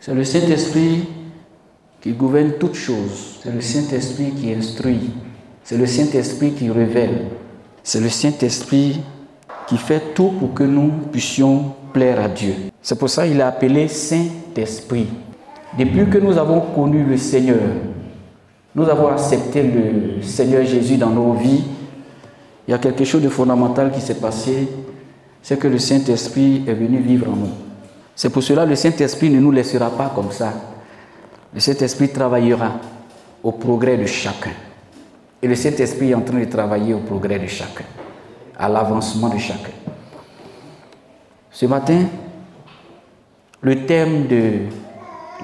C'est le Saint-Esprit qui gouverne toutes choses. C'est le Saint-Esprit qui instruit. C'est le Saint-Esprit qui révèle. C'est le Saint-Esprit qui fait tout pour que nous puissions plaire à Dieu. C'est pour ça qu'il est appelé Saint-Esprit. Depuis que nous avons connu le Seigneur, nous avons accepté le Seigneur Jésus dans nos vies, il y a quelque chose de fondamental qui s'est passé, c'est que le Saint-Esprit est venu vivre en nous. C'est pour cela que le Saint-Esprit ne nous laissera pas comme ça. Le Saint-Esprit travaillera au progrès de chacun. Et le Saint-Esprit est en train de travailler au progrès de chacun, à l'avancement de chacun. Ce matin, le thème de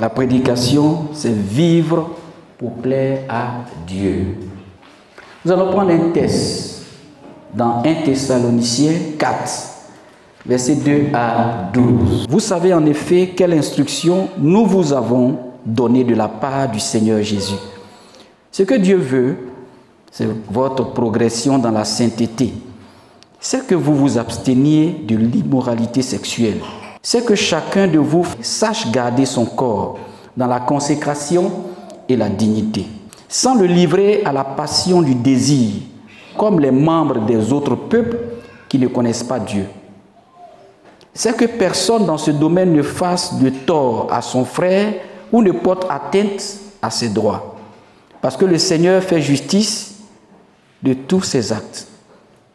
la prédication, c'est vivre pour plaire à Dieu. Nous allons prendre un texte dans 1 Thessaloniciens 4, versets 2 à 12. Vous savez en effet quelle instruction nous vous avons donnée de la part du Seigneur Jésus. Ce que Dieu veut, c'est votre progression dans la sainteté. C'est que vous vous absteniez de l'immoralité sexuelle. C'est que chacun de vous sache garder son corps dans la consécration et la dignité, sans le livrer à la passion du désir, comme les membres des autres peuples qui ne connaissent pas Dieu. C'est que personne dans ce domaine ne fasse de tort à son frère ou ne porte atteinte à ses droits, parce que le Seigneur fait justice de tous ses actes,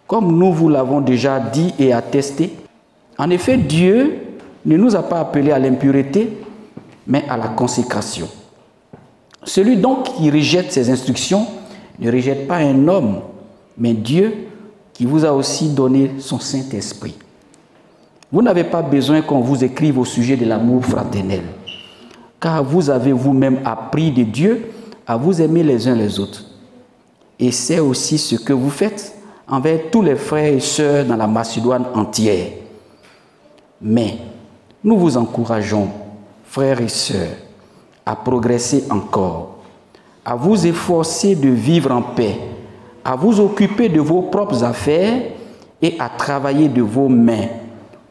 comme nous vous l'avons déjà dit et attesté. En effet, Dieu ne nous a pas appelés à l'impureté, mais à la consécration. Celui donc qui rejette ces instructions ne rejette pas un homme, mais Dieu qui vous a aussi donné son Saint-Esprit. Vous n'avez pas besoin qu'on vous écrive au sujet de l'amour fraternel, car vous avez vous-même appris de Dieu à vous aimer les uns les autres. Et c'est aussi ce que vous faites envers tous les frères et sœurs dans la Macédoine entière. Mais nous vous encourageons, frères et sœurs, à progresser encore, à vous efforcer de vivre en paix, à vous occuper de vos propres affaires et à travailler de vos mains,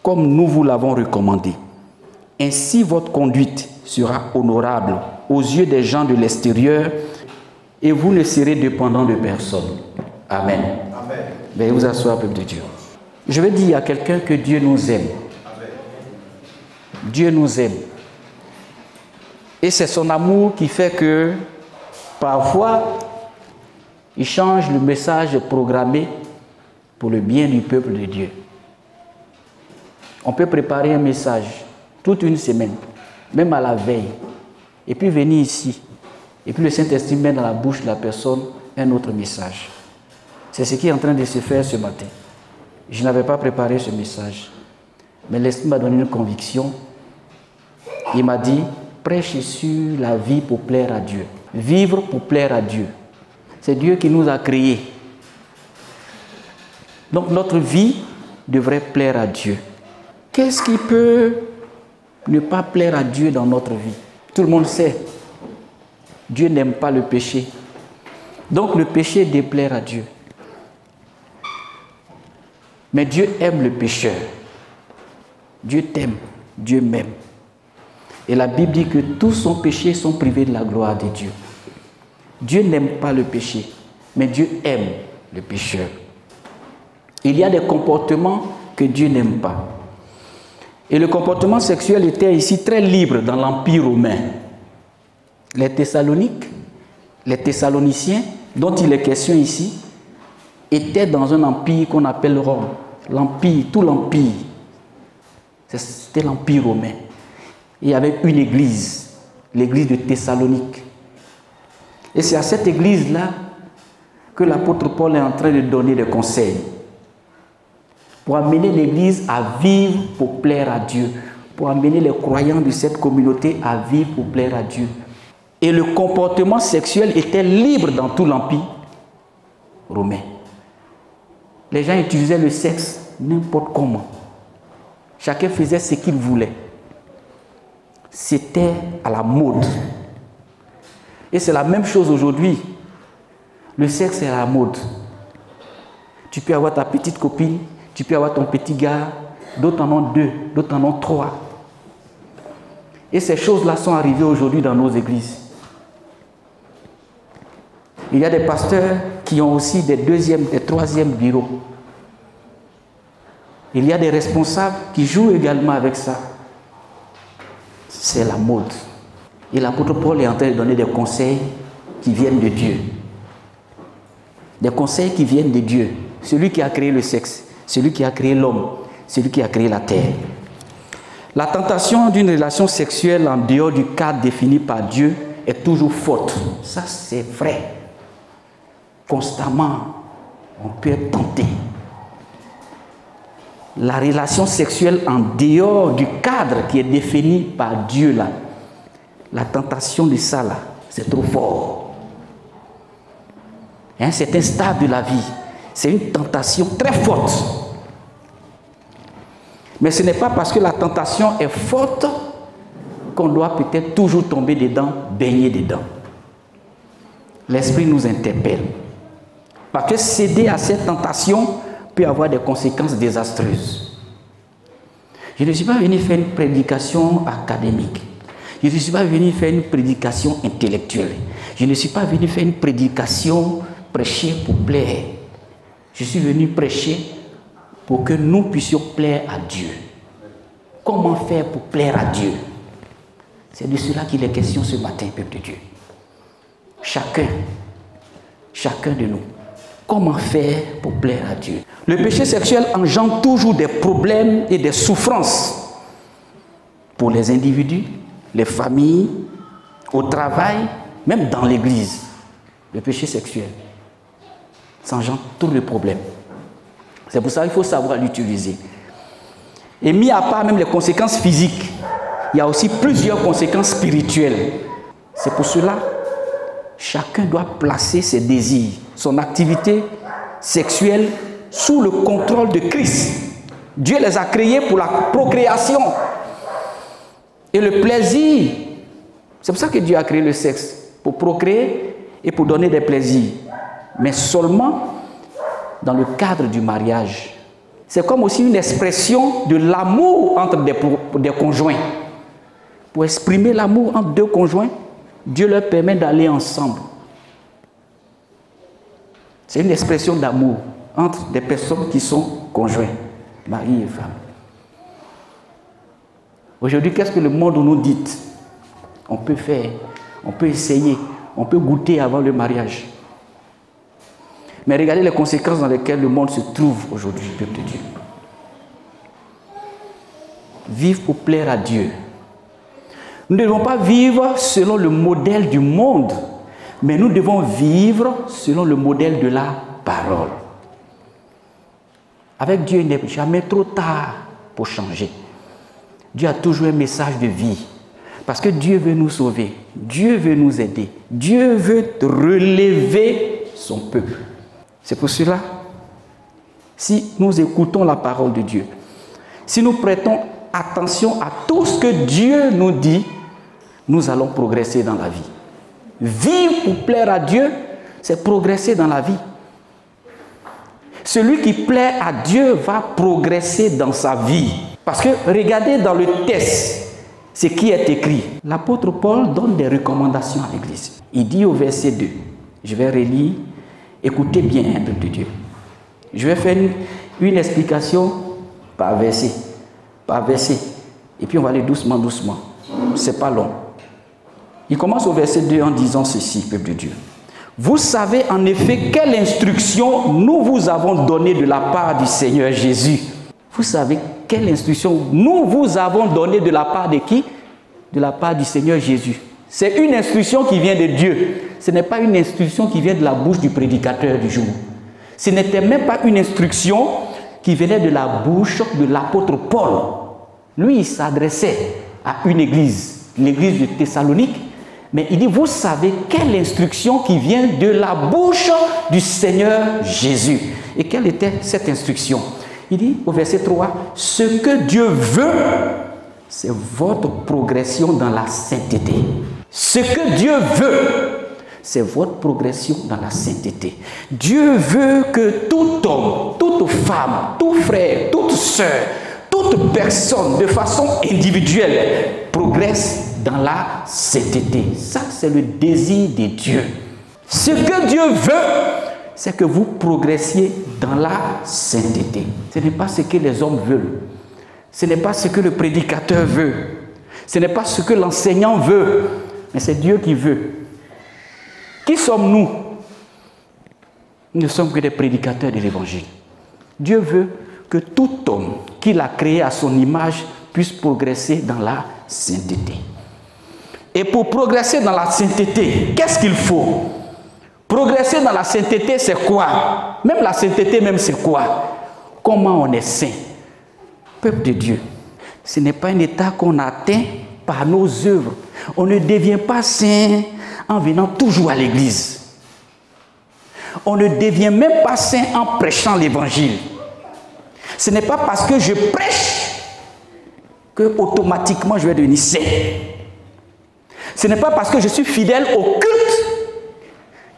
comme nous vous l'avons recommandé. Ainsi, votre conduite sera honorable aux yeux des gens de l'extérieur et vous ne serez dépendant de personne. Amen. Amen. Veuillez vous asseoir, peuple de Dieu. Je vais dire à quelqu'un que Dieu nous aime. Amen. Dieu nous aime. Et c'est son amour qui fait que parfois, il change le message programmé pour le bien du peuple de Dieu. On peut préparer un message toute une semaine, même à la veille, et puis venir ici, et puis le Saint-Esprit met dans la bouche de la personne un autre message. C'est ce qui est en train de se faire ce matin. Je n'avais pas préparé ce message, mais l'Esprit m'a donné une conviction. Il m'a dit, prêchez sur la vie pour plaire à Dieu. Vivre pour plaire à Dieu. C'est Dieu qui nous a créés. Donc notre vie devrait plaire à Dieu. Qu'est-ce qui peut ne pas plaire à Dieu dans notre vie? Tout le monde sait. Dieu n'aime pas le péché. Donc le péché déplaire à Dieu. Mais Dieu aime le pécheur. Dieu t'aime. Dieu m'aime. Et la Bible dit que tous son péchés sont privés de la gloire de Dieu. Dieu n'aime pas le péché, mais Dieu aime le pécheur. Il y a des comportements que Dieu n'aime pas. Et le comportement sexuel était ici très libre dans l'Empire romain. Les Thessaloniciens, dont il est question ici, étaient dans un empire qu'on appelle Rome. L'empire, tout l'empire. C'était l'Empire romain. Il y avait une église, l'église de Thessalonique. Et c'est à cette église-là que l'apôtre Paul est en train de donner des conseils pour amener l'église à vivre pour plaire à Dieu, pour amener les croyants de cette communauté à vivre pour plaire à Dieu. Et le comportement sexuel était libre dans tout l'empire romain. Les gens utilisaient le sexe n'importe comment. Chacun faisait ce qu'il voulait. C'était à la mode. Et c'est la même chose aujourd'hui. Le sexe est à la mode. Tu peux avoir ta petite copine, tu peux avoir ton petit gars, d'autres en ont 2, d'autres en ont 3. Et ces choses-là sont arrivées aujourd'hui dans nos églises. Il y a des pasteurs qui ont aussi des deuxièmes, des troisièmes bureaux. Il y a des responsables qui jouent également avec ça. C'est la mode. Et l'apôtre Paul est en train de donner des conseils qui viennent de Dieu. Des conseils qui viennent de Dieu. Celui qui a créé le sexe, celui qui a créé l'homme, celui qui a créé la terre. La tentation d'une relation sexuelle en dehors du cadre défini par Dieu est toujours forte. Ça, c'est vrai. Constamment, on peut être tenté. La relation sexuelle en dehors du cadre qui est défini par Dieu, là, la tentation de ça, là, c'est trop fort. Hein, c'est un stade de la vie. C'est une tentation très forte. Mais ce n'est pas parce que la tentation est forte qu'on doit peut-être toujours tomber dedans, baigner dedans. L'esprit nous interpelle. Parce que céder à cette tentation peut avoir des conséquences désastreuses. Je ne suis pas venu faire une prédication académique. Je ne suis pas venu faire une prédication intellectuelle. Je ne suis pas venu faire une prédication prêcher pour plaire. Je suis venu prêcher pour que nous puissions plaire à Dieu. Comment faire pour plaire à Dieu? C'est de cela qu'il est question ce matin, peuple de Dieu. Chacun de nous. Comment faire pour plaire à Dieu? Le péché sexuel engendre toujours des problèmes et des souffrances pour les individus, les familles, au travail, même dans l'église. Le péché sexuel, ça engendre tous les problèmes. C'est pour ça qu'il faut savoir l'utiliser. Et mis à part même les conséquences physiques, il y a aussi plusieurs conséquences spirituelles. C'est pour cela chacun doit placer ses désirs, son activité sexuelle sous le contrôle de Christ. Dieu les a créés pour la procréation et le plaisir. C'est pour ça que Dieu a créé le sexe, pour procréer et pour donner des plaisirs. Mais seulement dans le cadre du mariage. C'est comme aussi une expression de l'amour entre des conjoints. Pour exprimer l'amour entre deux conjoints, Dieu leur permet d'aller ensemble. C'est une expression d'amour entre des personnes qui sont conjoints, mari et femme. Aujourd'hui, qu'est-ce que le monde nous dit? On peut faire, on peut essayer, on peut goûter avant le mariage. Mais regardez les conséquences dans lesquelles le monde se trouve aujourd'hui, peuple de Dieu. Vivre pour plaire à Dieu. Nous ne devons pas vivre selon le modèle du monde, mais nous devons vivre selon le modèle de la parole. Avec Dieu, il n'est jamais trop tard pour changer. Dieu a toujours un message de vie. Parce que Dieu veut nous sauver. Dieu veut nous aider. Dieu veut relever son peuple. C'est pour cela, si nous écoutons la parole de Dieu, si nous prêtons attention à tout ce que Dieu nous dit, nous allons progresser dans la vie. Vivre pour plaire à Dieu, c'est progresser dans la vie. Celui qui plaît à Dieu va progresser dans sa vie. Parce que regardez dans le texte ce qui est écrit. L'apôtre Paul donne des recommandations à l'Église. Il dit au verset 2, je vais relire, écoutez bien, peuple de Dieu. Je vais faire une explication par verset. Et puis on va aller doucement, doucement. C'est pas long. Il commence au verset 2 en disant ceci, peuple de Dieu. Vous savez en effet quelle instruction nous vous avons donnée de la part du Seigneur Jésus. Vous savez quelle instruction nous vous avons donnée de la part de qui? De la part du Seigneur Jésus. C'est une instruction qui vient de Dieu. Ce n'est pas une instruction qui vient de la bouche du prédicateur du jour. Ce n'était même pas une instruction qui venait de la bouche de l'apôtre Paul. Lui, il s'adressait à une église, l'église de Thessalonique. Mais il dit, vous savez quelle instruction qui vient de la bouche du Seigneur Jésus. Et quelle était cette instruction? Il dit au verset 3, ce que Dieu veut, c'est votre progression dans la sainteté. Ce que Dieu veut, c'est votre progression dans la sainteté. Dieu veut que tout homme, toute femme, tout frère, toute sœur, toute personne, de façon individuelle, progresse dans la sainteté. Ça, c'est le désir de Dieu. Ce que Dieu veut, c'est que vous progressiez dans la sainteté. Ce n'est pas ce que les hommes veulent. Ce n'est pas ce que le prédicateur veut. Ce n'est pas ce que l'enseignant veut. Mais c'est Dieu qui veut. Qui sommes-nous? Nous ne sommes que des prédicateurs de l'évangile. Dieu veut que tout homme qu'il a créé à son image puisse progresser dans la sainteté. Et pour progresser dans la sainteté, qu'est-ce qu'il faut? Progresser dans la sainteté, c'est quoi? Même la sainteté, même c'est quoi? Comment on est saint? Peuple de Dieu, ce n'est pas un état qu'on atteint par nos œuvres. On ne devient pas saint en venant toujours à l'église. On ne devient même pas saint en prêchant l'évangile. Ce n'est pas parce que je prêche que automatiquement je vais devenir saint. Ce n'est pas parce que je suis fidèle au culte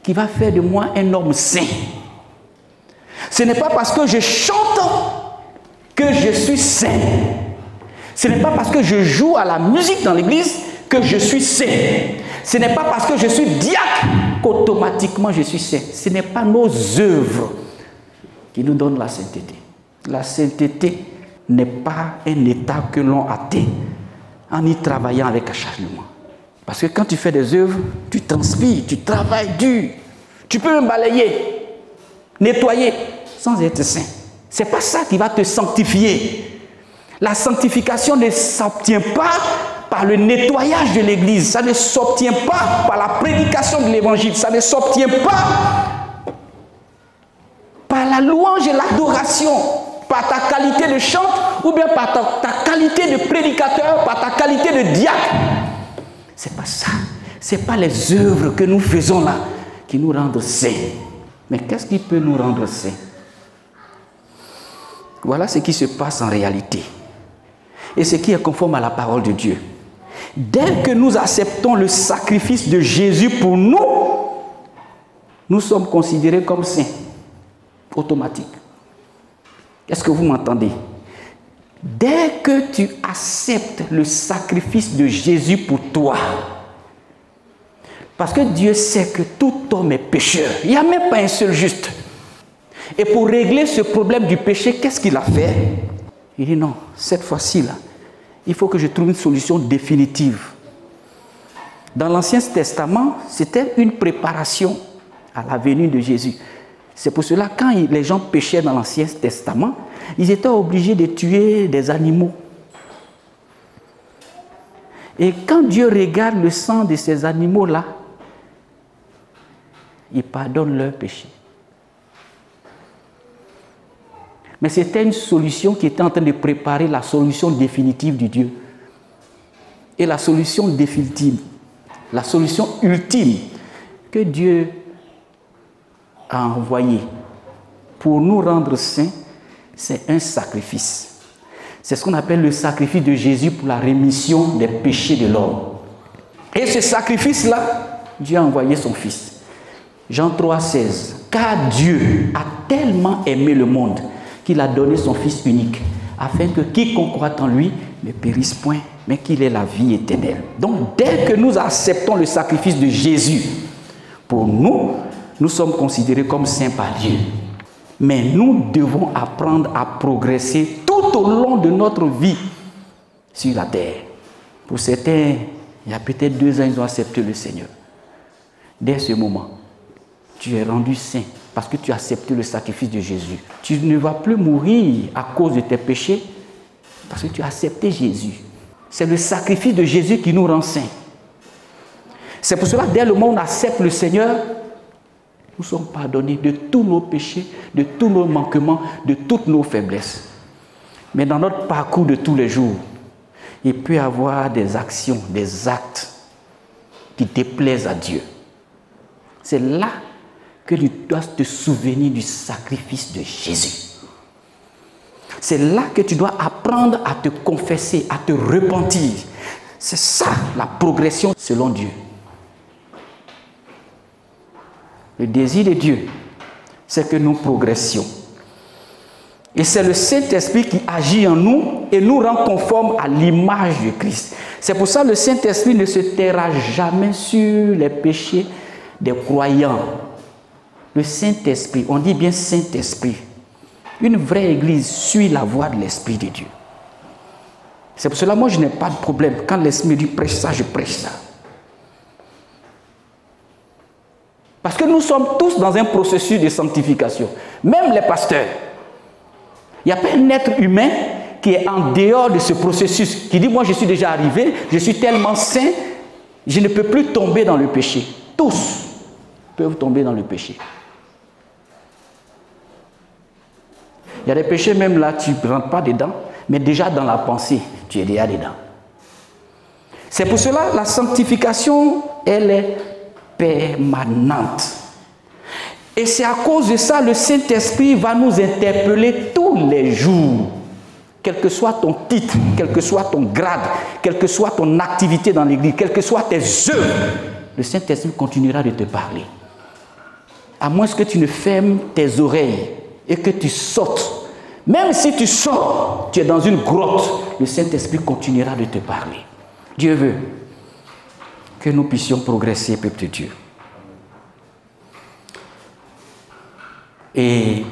qui va faire de moi un homme saint. Ce n'est pas parce que je chante que je suis saint. Ce n'est pas parce que je joue à la musique dans l'église que je suis saint. Ce n'est pas parce que je suis diacre qu'automatiquement je suis saint. Ce n'est pas nos œuvres qui nous donnent la sainteté. La sainteté n'est pas un état que l'on atteint en y travaillant avec acharnement. Parce que quand tu fais des œuvres, tu transpires, tu travailles dur. Tu peux même balayer, nettoyer sans être saint. Ce n'est pas ça qui va te sanctifier. La sanctification ne s'obtient pas par le nettoyage de l'église. Ça ne s'obtient pas par la prédication de l'évangile. Ça ne s'obtient pas par la louange et l'adoration, par ta qualité de chante ou bien par ta qualité de prédicateur, par ta qualité de diacre. Ce n'est pas ça. Ce n'est pas les œuvres que nous faisons là qui nous rendent saints. Mais qu'est-ce qui peut nous rendre saints? Voilà ce qui se passe en réalité. Et ce qui est conforme à la parole de Dieu. Dès que nous acceptons le sacrifice de Jésus pour nous, nous sommes considérés comme saints. Automatique. Est-ce que vous m'entendez? Dès que tu acceptes le sacrifice de Jésus pour toi, parce que Dieu sait que tout homme est pécheur, il n'y a même pas un seul juste. Et pour régler ce problème du péché, qu'est-ce qu'il a fait? Il dit non, cette fois-ci là, il faut que je trouve une solution définitive. Dans l'Ancien Testament, c'était une préparation à la venue de Jésus. C'est pour cela, quand les gens péchaient dans l'Ancien Testament, ils étaient obligés de tuer des animaux. Et quand Dieu regarde le sang de ces animaux-là, il pardonne leurs péchés. Mais c'était une solution qui était en train de préparer la solution définitive de Dieu. Et la solution définitive, la solution ultime que Dieu a envoyée pour nous rendre saints, c'est un sacrifice. C'est ce qu'on appelle le sacrifice de Jésus pour la rémission des péchés de l'homme. Et ce sacrifice-là, Dieu a envoyé son Fils. Jean 3, 16. Car Dieu a tellement aimé le monde qu'il a donné son Fils unique, afin que quiconque croit en lui ne périsse point, mais qu'il ait la vie éternelle. Donc, dès que nous acceptons le sacrifice de Jésus, pour nous, nous sommes considérés comme saints par Dieu. Mais nous devons apprendre à progresser tout au long de notre vie sur la terre. Pour certains, il y a peut-être 2 ans, ils ont accepté le Seigneur. Dès ce moment, tu es rendu saint parce que tu as accepté le sacrifice de Jésus. Tu ne vas plus mourir à cause de tes péchés parce que tu as accepté Jésus. C'est le sacrifice de Jésus qui nous rend saints. C'est pour cela, dès le moment où on accepte le Seigneur, nous sommes pardonnés de tous nos péchés, de tous nos manquements, de toutes nos faiblesses. Mais dans notre parcours de tous les jours, il peut y avoir des actions, des actes qui déplaisent à Dieu. C'est là que tu dois te souvenir du sacrifice de Jésus. C'est là que tu dois apprendre à te confesser, à te repentir. C'est ça la progression selon Dieu. Le désir de Dieu, c'est que nous progressions. Et c'est le Saint-Esprit qui agit en nous et nous rend conformes à l'image de Christ. C'est pour ça que le Saint-Esprit ne se taira jamais sur les péchés des croyants. Le Saint-Esprit, on dit bien Saint-Esprit. Une vraie église suit la voie de l'Esprit de Dieu. C'est pour cela que moi je n'ai pas de problème. Quand l'Esprit me dit prêche ça, je prêche ça. Parce que nous sommes tous dans un processus de sanctification. Même les pasteurs. Il n'y a pas un être humain qui est en dehors de ce processus, qui dit moi je suis déjà arrivé, je suis tellement saint, je ne peux plus tomber dans le péché. Tous peuvent tomber dans le péché. Il y a des péchés même là, tu ne rentres pas dedans, mais déjà dans la pensée, tu es déjà dedans. C'est pour cela la sanctification, elle est permanente. Et c'est à cause de ça, le Saint-Esprit va nous interpeller tous les jours. Quel que soit ton titre, quel que soit ton grade, quelle que soit ton activité dans l'église, quelles que soient tes œuvres, le Saint-Esprit continuera de te parler. À moins que tu ne fermes tes oreilles et que tu sautes. Même si tu sors, tu es dans une grotte, le Saint-Esprit continuera de te parler. Dieu veut que nous puissions progresser, peuple de Dieu. Et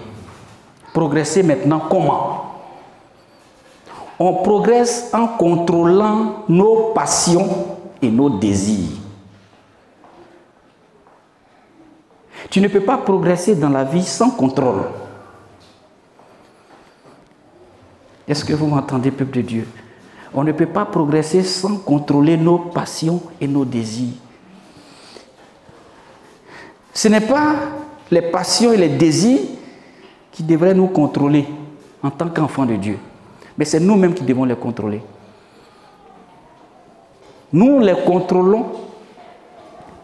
progresser maintenant comment? On progresse en contrôlant nos passions et nos désirs. Tu ne peux pas progresser dans la vie sans contrôle. Est-ce que vous m'entendez, peuple de Dieu? On ne peut pas progresser sans contrôler nos passions et nos désirs. Ce n'est pas les passions et les désirs qui devraient nous contrôler en tant qu'enfants de Dieu. Mais c'est nous-mêmes qui devons les contrôler. Nous les contrôlons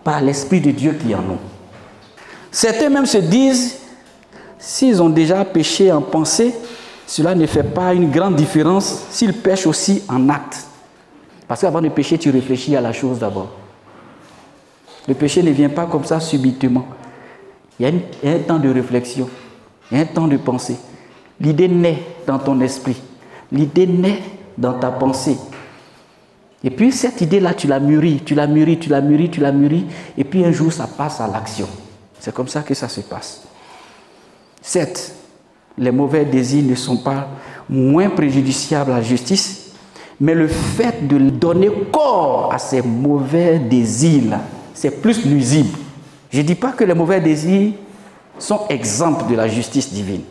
par l'Esprit de Dieu qui est en nous. Certains même se disent, s'ils ont déjà péché en pensée, cela ne fait pas une grande différence s'ils pêchent aussi en acte. Parce qu'avant de pécher, tu réfléchis à la chose d'abord. Le péché ne vient pas comme ça subitement. Il y a un temps de réflexion, il y a un temps de pensée. L'idée naît dans ton esprit. L'idée naît dans ta pensée. Et puis cette idée-là, tu la mûris, tu la mûris, tu la mûris, tu la mûris. Et puis un jour, ça passe à l'action. C'est comme ça que ça se passe. 7. Les mauvais désirs ne sont pas moins préjudiciables à la justice, mais le fait de donner corps à ces mauvais désirs-là, c'est plus nuisible. Je ne dis pas que les mauvais désirs sont exempts de la justice divine.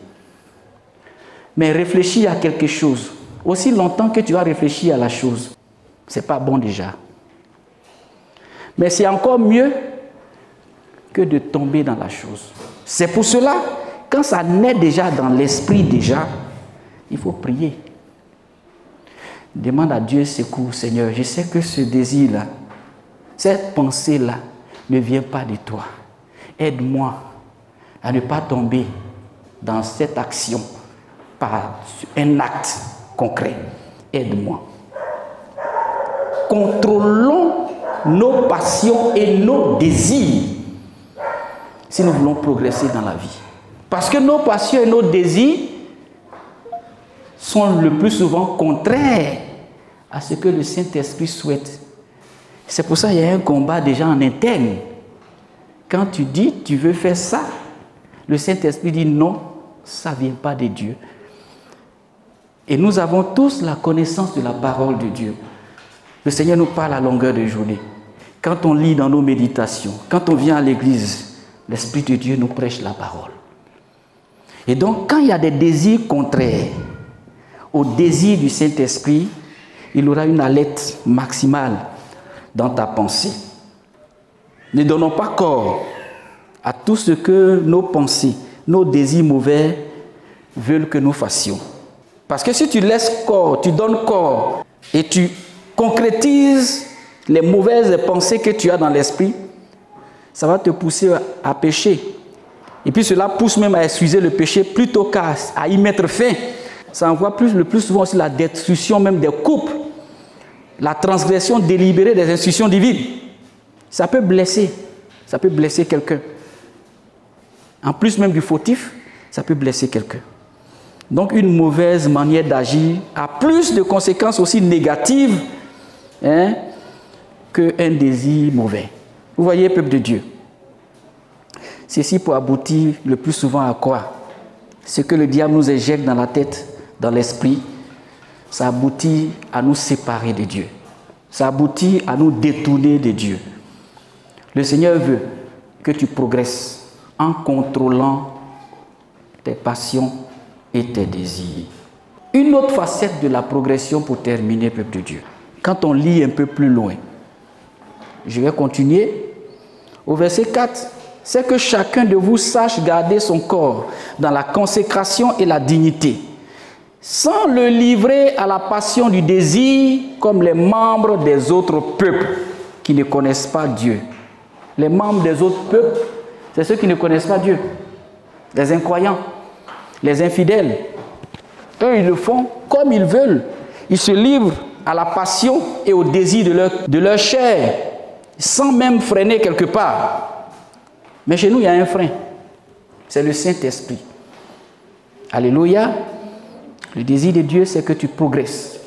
Mais réfléchis à quelque chose. Aussi longtemps que tu as réfléchi à la chose, ce n'est pas bon déjà. Mais c'est encore mieux que de tomber dans la chose. C'est pour cela, quand ça naît déjà dans l'esprit déjà, il faut prier. Demande à Dieu secours, Seigneur. Je sais que ce désir-là, cette pensée-là, ne vient pas de toi. Aide-moi à ne pas tomber dans cette action par un acte concret. Aide-moi. Contrôlons nos passions et nos désirs si nous voulons progresser dans la vie. Parce que nos passions et nos désirs sont le plus souvent contraires à ce que le Saint-Esprit souhaite. C'est pour ça qu'il y a un combat déjà en interne. Quand tu dis tu veux faire ça, le Saint-Esprit dit non, ça ne vient pas de Dieu. Et nous avons tous la connaissance de la parole de Dieu. Le Seigneur nous parle à longueur de journée. Quand on lit dans nos méditations, quand on vient à l'église, l'Esprit de Dieu nous prêche la parole. Et donc, quand il y a des désirs contraires au désir du Saint-Esprit, il y aura une alerte maximale dans ta pensée. Ne donnons pas corps à tout ce que nos pensées, nos désirs mauvais veulent que nous fassions. Parce que si tu laisses corps, tu donnes corps et tu concrétises les mauvaises pensées que tu as dans l'esprit, ça va te pousser à pécher. Et puis cela pousse même à excuser le péché plutôt qu'à y mettre fin. Ça envoie le plus souvent aussi la destruction même des couples, la transgression délibérée des instructions divines. Ça peut blesser quelqu'un. En plus même du fautif, ça peut blesser quelqu'un. Donc une mauvaise manière d'agir a plus de conséquences aussi négatives qu'un désir mauvais. Vous voyez, peuple de Dieu, ceci pour aboutir le plus souvent à quoi? Ce que le diable nous éjecte dans la tête, dans l'esprit, ça aboutit à nous séparer de Dieu. Ça aboutit à nous détourner de Dieu. Le Seigneur veut que tu progresses en contrôlant tes passions et tes désirs. Une autre facette de la progression pour terminer, peuple de Dieu. Quand on lit un peu plus loin, je vais continuer. Au verset 4, c'est que chacun de vous sache garder son corps dans la consécration et la dignité, sans le livrer à la passion du désir comme les membres des autres peuples qui ne connaissent pas Dieu. Les membres des autres peuples, c'est ceux qui ne connaissent pas Dieu, les incroyants, les infidèles. Eux, ils le font comme ils veulent. Ils se livrent à la passion et au désir de leur chair, sans même freiner quelque part. Mais chez nous, il y a un frein. C'est le Saint-Esprit. Alléluia. Le désir de Dieu, c'est que tu progresses.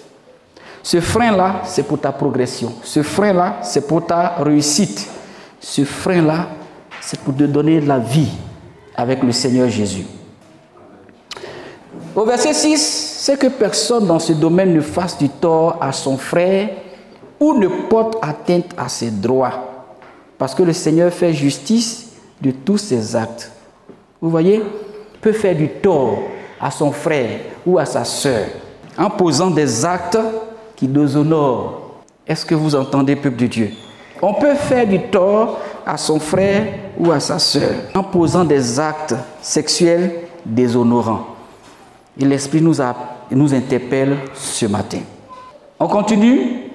Ce frein-là, c'est pour ta progression. Ce frein-là, c'est pour ta réussite. Ce frein-là, c'est pour te donner la vie avec le Seigneur Jésus. Au verset 6, c'est que personne dans ce domaine ne fasse du tort à son frère ou ne porte atteinte à ses droits. Parce que le Seigneur fait justice de tous ses actes. Vous voyez, il peut faire du tort à son frère ou à sa sœur en posant des actes qui déshonorent. Est-ce que vous entendez, peuple de Dieu? On peut faire du tort à son frère ou à sa sœur en posant des actes sexuels déshonorants. Et l'Esprit nous interpelle ce matin. On continue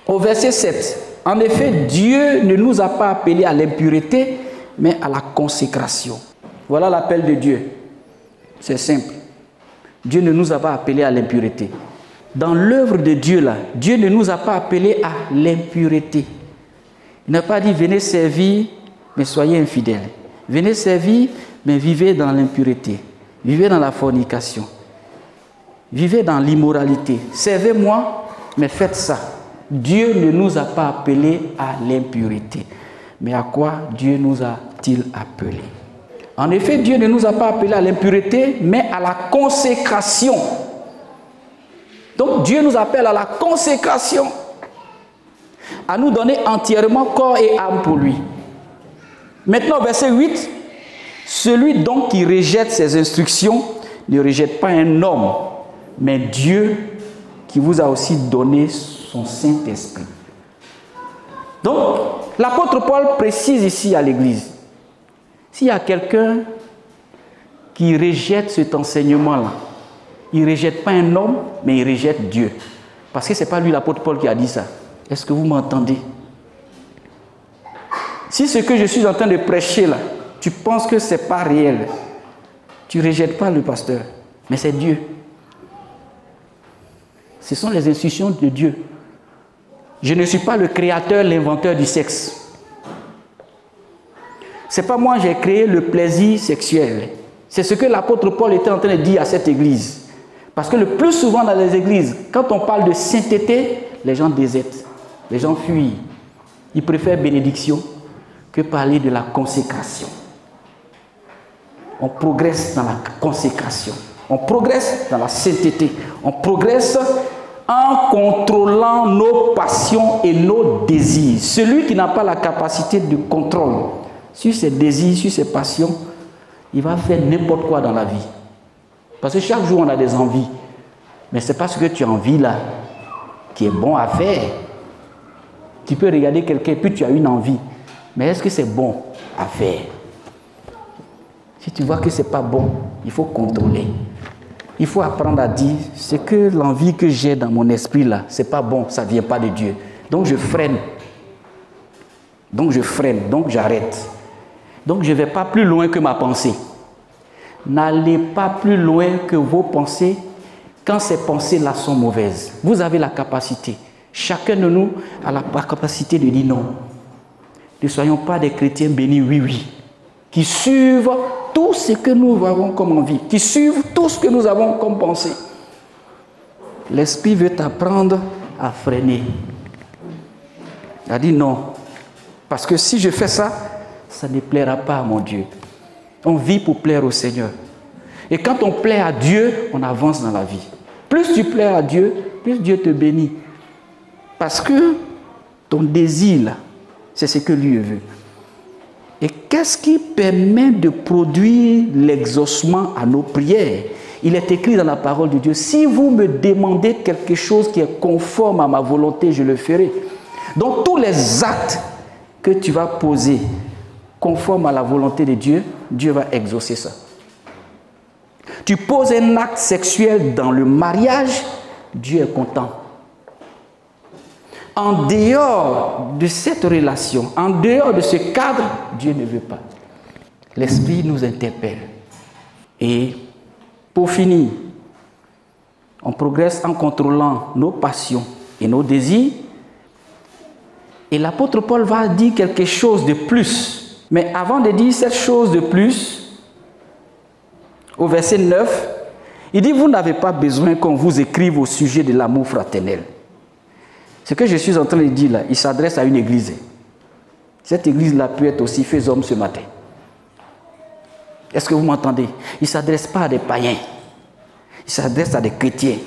au verset 7. En effet, Dieu ne nous a pas appelés à l'impureté, mais à la consécration. Voilà l'appel de Dieu. C'est simple. Dieu ne nous a pas appelés à l'impureté. Dans l'œuvre de Dieu, là, Dieu ne nous a pas appelés à l'impureté. Il n'a pas dit venez servir, mais soyez infidèles. Venez servir, mais vivez dans l'impureté. Vivez dans la fornication. Vivez dans l'immoralité. Servez-moi, mais faites ça. Dieu ne nous a pas appelés à l'impureté. Mais à quoi Dieu nous a-t-il appelés? En effet, Dieu ne nous a pas appelés à l'impureté, mais à la consécration. Donc Dieu nous appelle à la consécration, à nous donner entièrement corps et âme pour lui. Maintenant, verset 8, celui donc qui rejette ses instructions ne rejette pas un homme, mais Dieu qui vous a aussi donné son Saint-Esprit. Donc, l'apôtre Paul précise ici à l'Église, s'il y a quelqu'un qui rejette cet enseignement-là, il ne rejette pas un homme, mais il rejette Dieu. Parce que ce n'est pas lui, l'apôtre Paul, qui a dit ça. Est-ce que vous m'entendez? Si ce que je suis en train de prêcher là, tu penses que ce n'est pas réel, tu ne rejettes pas le pasteur, mais c'est Dieu. Ce sont les instructions de Dieu. Je ne suis pas le créateur, l'inventeur du sexe. Ce n'est pas moi qui ai créé le plaisir sexuel. C'est ce que l'apôtre Paul était en train de dire à cette église. Parce que le plus souvent dans les églises, quand on parle de sainteté, les gens désertent, les gens fuient. Ils préfèrent bénédiction que parler de la consécration. On progresse dans la consécration. On progresse dans la sainteté. On progresse en contrôlant nos passions et nos désirs. Celui qui n'a pas la capacité de contrôle sur ses désirs, sur ses passions, il va faire n'importe quoi dans la vie. Parce que chaque jour, on a des envies. Mais ce n'est pas ce que tu as envie là qui est bon à faire. Tu peux regarder quelqu'un et puis tu as une envie. Mais est-ce que c'est bon à faire? Si tu vois que ce n'est pas bon, il faut contrôler. Il faut apprendre à dire, c'est que l'envie que j'ai dans mon esprit là, ce n'est pas bon, ça ne vient pas de Dieu. Donc je freine. Donc j'arrête. Donc je ne vais pas plus loin que ma pensée. N'allez pas plus loin que vos pensées quand ces pensées-là sont mauvaises. Vous avez la capacité. Chacun de nous a la capacité de dire non. Ne soyons pas des chrétiens bénis, oui, qui suivent tout ce que nous avons comme envie, qui suivent tout ce que nous avons comme pensée. L'Esprit veut t'apprendre à freiner. Il a dit non, parce que si je fais ça, ça ne plaira pas à mon Dieu. On vit pour plaire au Seigneur. Et quand on plaît à Dieu, on avance dans la vie. Plus tu plais à Dieu, plus Dieu te bénit. Parce que ton désir, là, c'est ce que lui veut. Et qu'est-ce qui permet de produire l'exaucement à nos prières? Il est écrit dans la parole de Dieu, si vous me demandez quelque chose qui est conforme à ma volonté, je le ferai. Donc tous les actes que tu vas poser conforme à la volonté de Dieu, Dieu va exaucer ça. Tu poses un acte sexuel dans le mariage, Dieu est content. En dehors de cette relation, en dehors de ce cadre, Dieu ne veut pas. L'Esprit nous interpelle. Et pour finir, on progresse en contrôlant nos passions et nos désirs. Et l'apôtre Paul va dire quelque chose de plus. Mais avant de dire cette chose de plus, au verset 9, il dit, vous n'avez pas besoin qu'on vous écrive au sujet de l'amour fraternel. Ce que je suis en train de dire là, il s'adresse à une église. Cette église-là peut être aussi faits hommes ce matin. Est-ce que vous m'entendez? Il ne s'adresse pas à des païens. Il s'adresse à des chrétiens.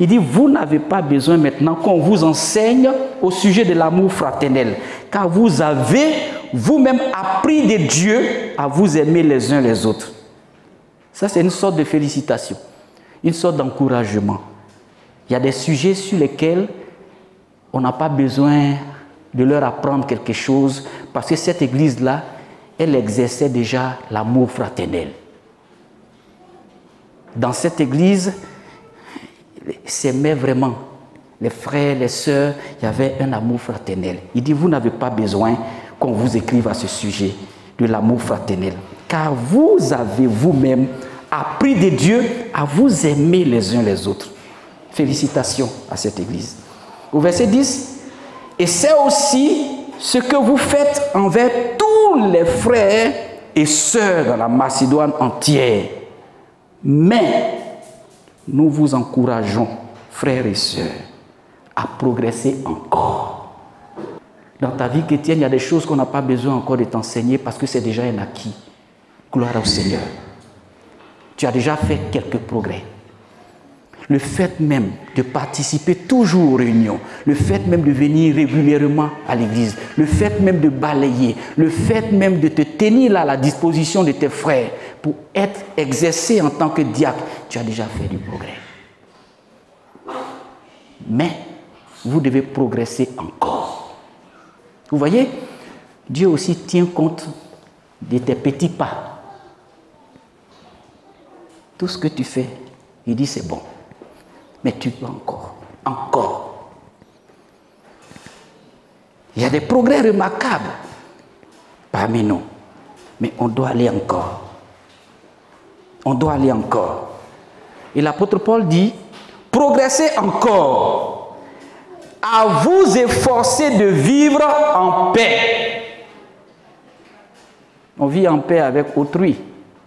Il dit, vous n'avez pas besoin maintenant qu'on vous enseigne au sujet de l'amour fraternel. Car vous avez vous-même appris de Dieu à vous aimer les uns les autres. Ça, c'est une sorte de félicitation, une sorte d'encouragement. Il y a des sujets sur lesquels on n'a pas besoin de leur apprendre quelque chose parce que cette église-là, elle exerçait déjà l'amour fraternel. Dans cette église, s'aimaient vraiment. Les frères, les sœurs, il y avait un amour fraternel. Il dit, vous n'avez pas besoin qu'on vous écrive à ce sujet de l'amour fraternel. Car vous avez vous-même appris de Dieu à vous aimer les uns les autres. Félicitations à cette église. Au verset 10, et c'est aussi ce que vous faites envers tous les frères et sœurs dans la Macédoine entière. Mais nous vous encourageons, frères et sœurs, à progresser encore. Dans ta vie chrétienne, il y a des choses qu'on n'a pas besoin encore de t'enseigner parce que c'est déjà un acquis. Gloire au Seigneur. Tu as déjà fait quelques progrès. Le fait même de participer toujours aux réunions, le fait même de venir régulièrement à l'église, le fait même de balayer, le fait même de te tenir là à la disposition de tes frères pour être exercé en tant que diacre, tu as déjà fait du progrès. Mais vous devez progresser encore. Vous voyez, Dieu aussi tient compte de tes petits pas. Tout ce que tu fais, il dit c'est bon. Mais tu peux encore. Il y a des progrès remarquables parmi nous. Mais on doit aller encore. On doit aller encore. Et l'apôtre Paul dit, progressez encore, à vous efforcer de vivre en paix. On vit en paix avec autrui.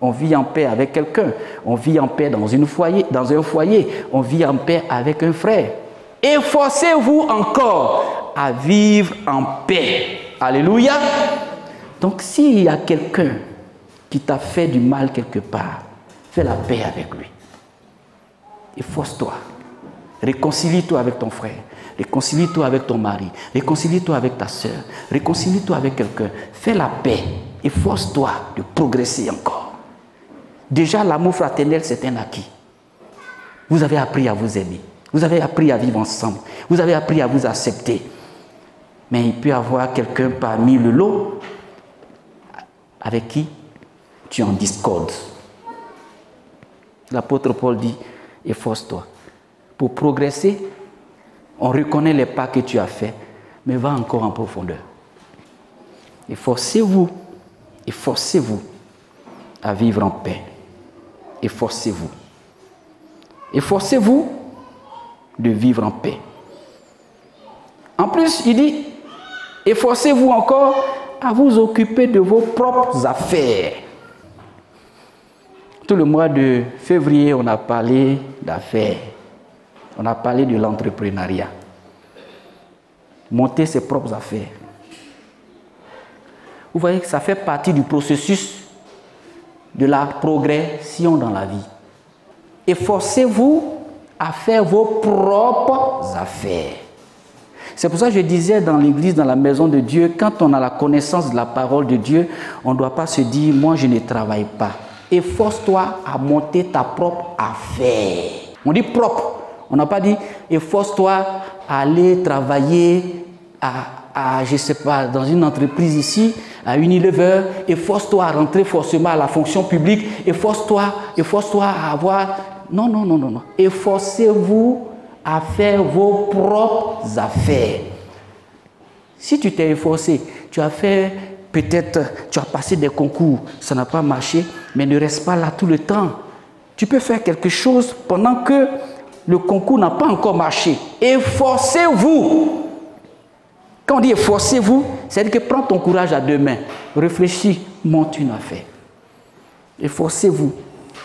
On vit en paix avec quelqu'un. On vit en paix dans un foyer. On vit en paix avec un frère. Efforcez-vous encore à vivre en paix. Alléluia. Donc s'il y a quelqu'un qui t'a fait du mal quelque part, fais la paix avec lui. Efforce-toi. Réconcilie-toi avec ton frère. Réconcilie-toi avec ton mari. Réconcilie-toi avec ta soeur. Réconcilie-toi avec quelqu'un. Fais la paix. Efforce-toi de progresser encore. Déjà, l'amour fraternel, c'est un acquis. Vous avez appris à vous aimer. Vous avez appris à vivre ensemble. Vous avez appris à vous accepter. Mais il peut y avoir quelqu'un parmi le lot avec qui tu es en discorde. L'apôtre Paul dit, efforce-toi. Pour progresser, on reconnaît les pas que tu as faits, mais va encore en profondeur. Efforcez-vous à vivre en paix. Efforcez-vous. Efforcez-vous de vivre en paix. En plus, il dit, efforcez-vous encore à vous occuper de vos propres affaires. Tout le mois de février, on a parlé d'affaires. On a parlé de l'entrepreneuriat. Monter ses propres affaires. Vous voyez que ça fait partie du processus de la progression dans la vie. Efforcez-vous à faire vos propres affaires. C'est pour ça que je disais dans l'église, dans la maison de Dieu, quand on a la connaissance de la parole de Dieu, on ne doit pas se dire, moi je ne travaille pas. Efforce-toi à monter ta propre affaire. On dit propre. On n'a pas dit, efforce-toi à aller travailler je ne sais pas, dans une entreprise ici, à Unilever, efforce-toi à rentrer forcément à la fonction publique, efforce-toi à avoir... Non, non, non, non, non. Efforcez-vous à faire vos propres affaires. Si tu t'es efforcé, tu as fait, peut-être, tu as passé des concours, ça n'a pas marché, mais ne reste pas là tout le temps. Tu peux faire quelque chose pendant que le concours n'a pas encore marché. Efforcez-vous. Quand on dit efforcez-vous, c'est-à-dire que prends ton courage à deux mains, réfléchis, monte une affaire. Efforcez-vous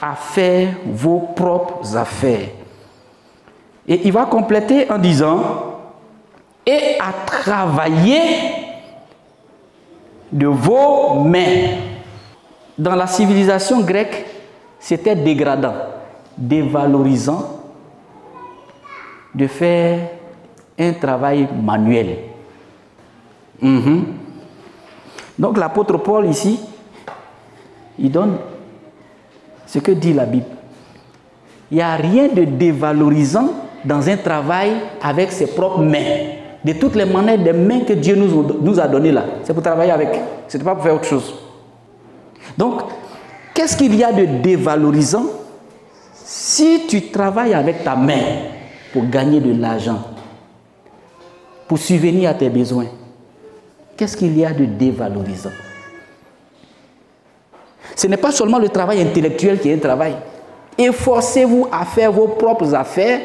à faire vos propres affaires. Et il va compléter en disant, et à travailler de vos mains. Dans la civilisation grecque, c'était dégradant, dévalorisant de faire un travail manuel. Donc l'apôtre Paul ici, il donne ce que dit la Bible. Il n'y a rien de dévalorisant dans un travail avec ses propres mains. De toutes les manières, des mains que Dieu nous a données là, c'est pour travailler avec. Ce n'est pas pour faire autre chose. Donc, qu'est-ce qu'il y a de dévalorisant si tu travailles avec ta main pour gagner de l'argent, pour subvenir à tes besoins? Qu'est-ce qu'il y a de dévalorisant? Ce n'est pas seulement le travail intellectuel qui est un travail. Efforcez-vous à faire vos propres affaires.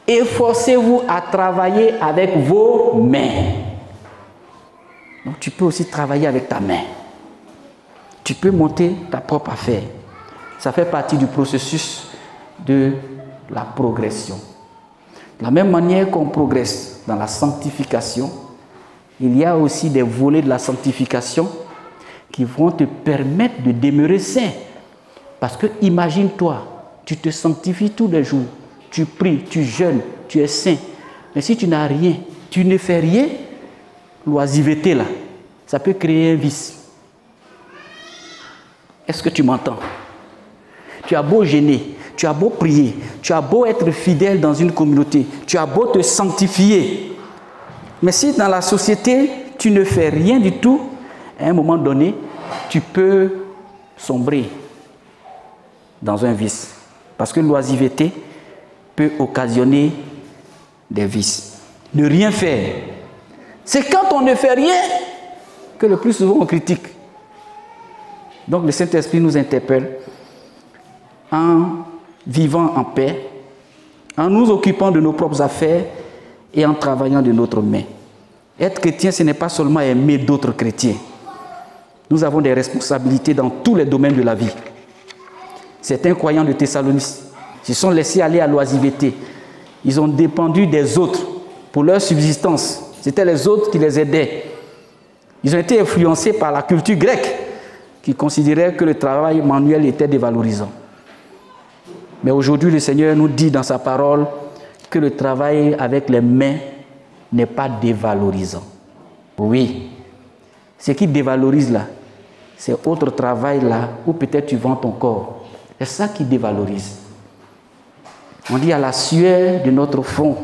Efforcez-vous à travailler avec vos mains. Donc tu peux aussi travailler avec ta main. Tu peux monter ta propre affaire. Ça fait partie du processus de la progression. De la même manière qu'on progresse dans la sanctification, il y a aussi des volets de la sanctification qui vont te permettre de demeurer saint. Parce que imagine-toi, tu te sanctifies tous les jours, tu pries, tu jeûnes, tu es saint. Mais si tu n'as rien, tu ne fais rien, l'oisiveté là, ça peut créer un vice. Est-ce que tu m'entends? Tu as beau jeûner, tu as beau prier, tu as beau être fidèle dans une communauté, tu as beau te sanctifier. Mais si dans la société, tu ne fais rien du tout, à un moment donné, tu peux sombrer dans un vice. Parce que l'oisiveté peut occasionner des vices. Ne rien faire. C'est quand on ne fait rien que le plus souvent on critique. Donc le Saint-Esprit nous interpelle en vivant en paix, en nous occupant de nos propres affaires et en travaillant de notre main. Être chrétien, ce n'est pas seulement aimer d'autres chrétiens. Nous avons des responsabilités dans tous les domaines de la vie. Certains croyants de Thessalonique se sont laissés aller à l'oisiveté. Ils ont dépendu des autres pour leur subsistance. C'était les autres qui les aidaient. Ils ont été influencés par la culture grecque qui considérait que le travail manuel était dévalorisant. Mais aujourd'hui, le Seigneur nous dit dans sa parole que le travail avec les mains n'est pas dévalorisant. Oui, ce qui dévalorise là, c'est autre travail là où peut-être tu vends ton corps. C'est ça qui dévalorise. On dit à la sueur de notre front,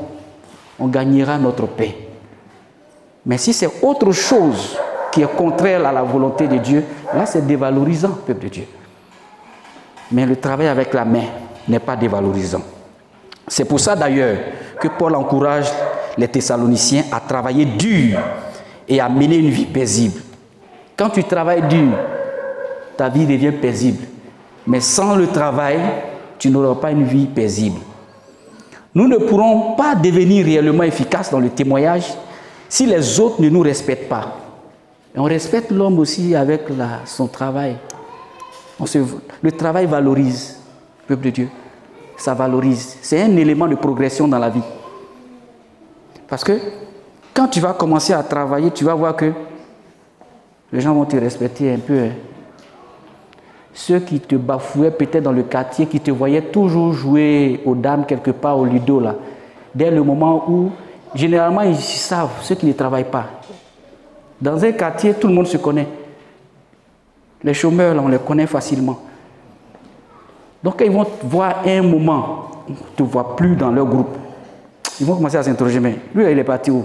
on gagnera notre paix. Mais si c'est autre chose qui est contraire à la volonté de Dieu, là c'est dévalorisant, peuple de Dieu. Mais le travail avec la main n'est pas dévalorisant. C'est pour ça d'ailleurs que Paul encourage les Thessaloniciens à travailler dur et à mener une vie paisible. Quand tu travailles dur, ta vie devient paisible. Mais sans le travail, tu n'auras pas une vie paisible. Nous ne pourrons pas devenir réellement efficaces dans le témoignage si les autres ne nous respectent pas. Et on respecte l'homme aussi avec son travail. Le travail valorise, peuple de Dieu. Ça valorise. C'est un élément de progression dans la vie. Parce que quand tu vas commencer à travailler, tu vas voir que les gens vont te respecter un peu. Hein. Ceux qui te bafouaient peut-être dans le quartier, qui te voyaient toujours jouer aux dames quelque part au ludo, là, dès le moment où, généralement, ils savent, ceux qui ne travaillent pas. Dans un quartier, tout le monde se connaît. Les chômeurs, là, on les connaît facilement. Donc, quand ils vont te voir un moment, on ne te voit plus dans leur groupe. Ils vont commencer à s'interroger, mais lui, il est parti où?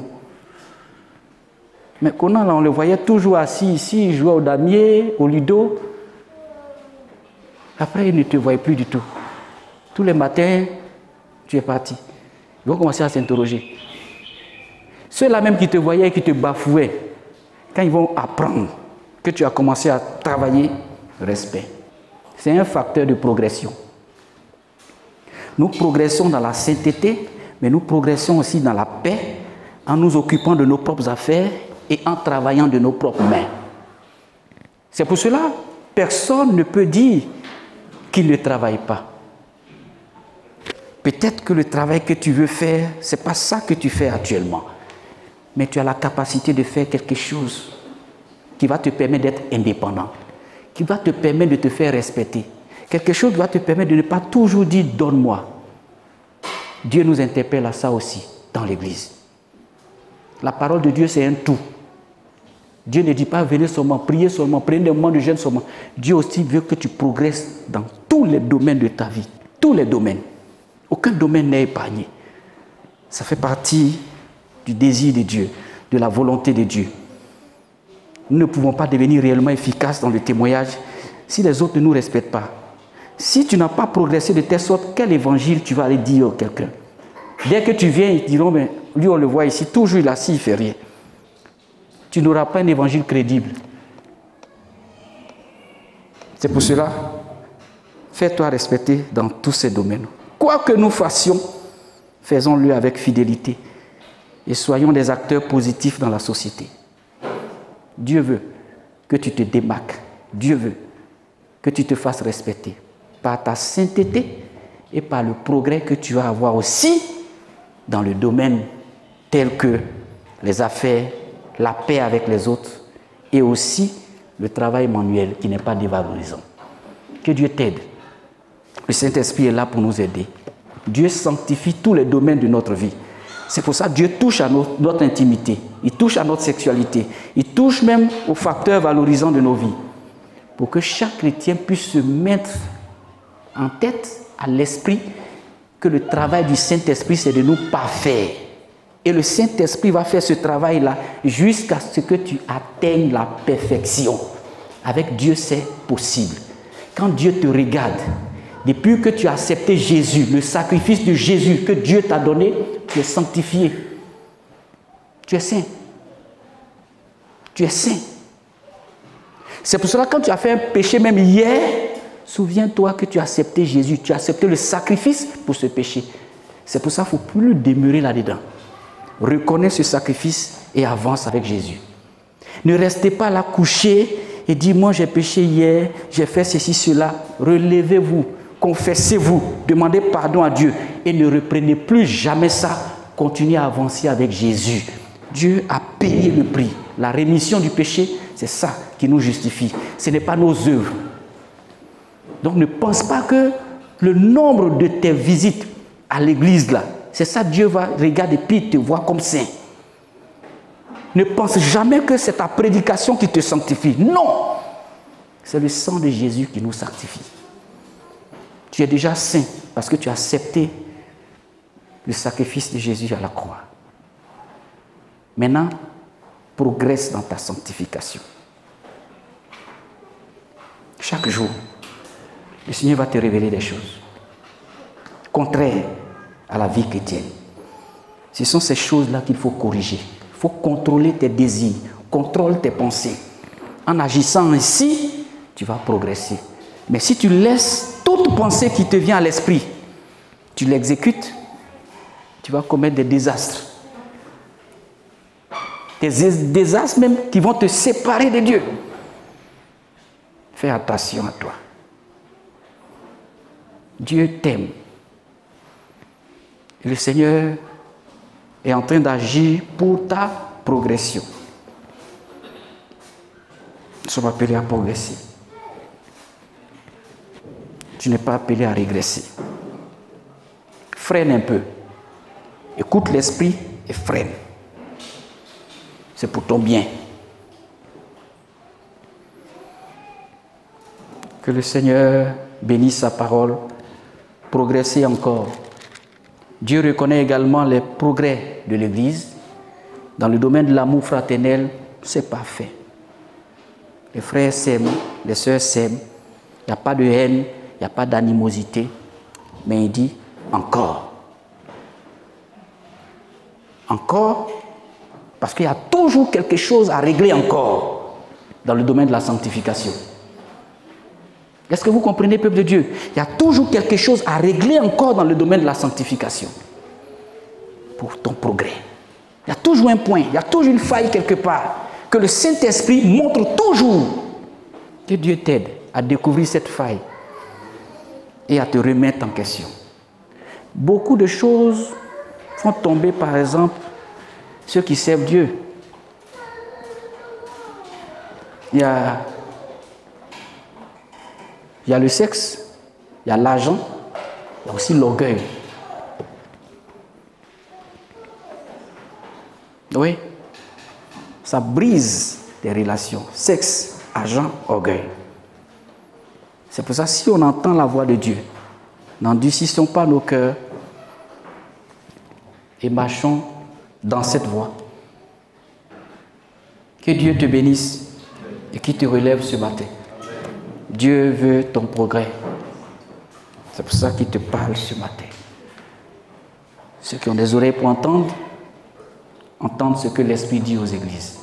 Mais Conan, là, on le voyait toujours assis ici, il jouait au damier, au ludo. Après, il ne te voyait plus du tout. Tous les matins, tu es parti. Ils vont commencer à s'interroger. Ceux-là même qui te voyaient et qui te bafouaient, quand ils vont apprendre que tu as commencé à travailler, respect. C'est un facteur de progression. Nous progressons dans la sainteté, mais nous progressons aussi dans la paix en nous occupant de nos propres affaires et en travaillant de nos propres mains. C'est pour cela que personne ne peut dire qu'il ne travaille pas. Peut-être que le travail que tu veux faire, ce n'est pas ça que tu fais actuellement. Mais tu as la capacité de faire quelque chose qui va te permettre d'être indépendant, qui va te permettre de te faire respecter. Quelque chose qui va te permettre de ne pas toujours dire « donne-moi ». Dieu nous interpelle à ça aussi dans l'Église. La parole de Dieu, c'est un tout. Dieu ne dit pas venez seulement, priez seulement, prenez des moments de jeûne seulement. Dieu aussi veut que tu progresses dans tous les domaines de ta vie. Tous les domaines. Aucun domaine n'est épargné. Ça fait partie du désir de Dieu, de la volonté de Dieu. Nous ne pouvons pas devenir réellement efficaces dans le témoignage si les autres ne nous respectent pas. Si tu n'as pas progressé de telle sorte, quel évangile tu vas aller dire à quelqu'un? Dès que tu viens, ils diront, mais lui on le voit ici, toujours il est assis, il ne fait rien. Tu n'auras pas un évangile crédible. C'est pour cela, fais-toi respecter dans tous ces domaines. Quoi que nous fassions, faisons-le avec fidélité et soyons des acteurs positifs dans la société. Dieu veut que tu te démarques. Dieu veut que tu te fasses respecter par ta sainteté et par le progrès que tu vas avoir aussi dans le domaine tel que les affaires, la paix avec les autres et aussi le travail manuel qui n'est pas dévalorisant. Que Dieu t'aide. Le Saint-Esprit est là pour nous aider. Dieu sanctifie tous les domaines de notre vie. C'est pour ça que Dieu touche à notre intimité. Il touche à notre sexualité. Il touche même aux facteurs valorisants de nos vies. Pour que chaque chrétien puisse se mettre en tête à l'esprit que le travail du Saint-Esprit, c'est de nous parfaire. Et le Saint-Esprit va faire ce travail-là jusqu'à ce que tu atteignes la perfection. Avec Dieu, c'est possible. Quand Dieu te regarde, depuis que tu as accepté Jésus, le sacrifice de Jésus que Dieu t'a donné, tu es sanctifié. Tu es saint. Tu es saint. C'est pour cela que quand tu as fait un péché, même hier, souviens-toi que tu as accepté Jésus, tu as accepté le sacrifice pour ce péché. C'est pour ça qu'il ne faut plus demeurer là-dedans. Reconnais ce sacrifice et avance avec Jésus. Ne restez pas là couché et dites, moi j'ai péché hier, j'ai fait ceci, cela. Relevez-vous, confessez-vous, demandez pardon à Dieu et ne reprenez plus jamais ça. Continuez à avancer avec Jésus. Dieu a payé le prix. La rémission du péché, c'est ça qui nous justifie. Ce n'est pas nos œuvres. Donc ne pense pas que le nombre de tes visites à l'église là, c'est ça Dieu va regarder puis te voir comme saint. Ne pense jamais que c'est ta prédication qui te sanctifie. Non! C'est le sang de Jésus qui nous sanctifie. Tu es déjà saint parce que tu as accepté le sacrifice de Jésus à la croix. Maintenant, progresse dans ta sanctification. Chaque jour, le Seigneur va te révéler des choses contraires à la vie chrétienne. Ce sont ces choses-là qu'il faut corriger. Il faut contrôler tes désirs, contrôle tes pensées. En agissant ainsi, tu vas progresser. Mais si tu laisses toute pensée qui te vient à l'esprit, tu l'exécutes, tu vas commettre des désastres. des désastres même qui vont te séparer de Dieu. Fais attention à toi. Dieu t'aime. Et le Seigneur est en train d'agir pour ta progression. Nous sommes appelés à progresser. Tu n'es pas appelé à régresser. Freine un peu. Écoute l'esprit et freine. C'est pour ton bien. Que le Seigneur bénisse sa parole. Progresser encore. Dieu reconnaît également les progrès de l'Église. Dans le domaine de l'amour fraternel, c'est parfait. Les frères s'aiment, les sœurs s'aiment. Il n'y a pas de haine, il n'y a pas d'animosité. Mais il dit encore. Encore, parce qu'il y a toujours quelque chose à régler encore dans le domaine de la sanctification. Est-ce que vous comprenez, peuple de Dieu? Il y a toujours quelque chose à régler encore dans le domaine de la sanctification pour ton progrès. Il y a toujours un point, il y a toujours une faille quelque part que le Saint-Esprit montre toujours. Que Dieu t'aide à découvrir cette faille et à te remettre en question. Beaucoup de choses font tomber, par exemple, ceux qui servent Dieu. Il y a le sexe, il y a l'argent, il y a aussi l'orgueil. Oui, ça brise les relations. Sexe, argent, orgueil. C'est pour ça, si on entend la voix de Dieu, n'endurcissons pas nos cœurs et marchons dans cette voie. Que Dieu te bénisse et qu'il te relève ce matin. Dieu veut ton progrès. C'est pour ça qu'il te parle ce matin. Ceux qui ont des oreilles pour entendre, entendent ce que l'Esprit dit aux églises.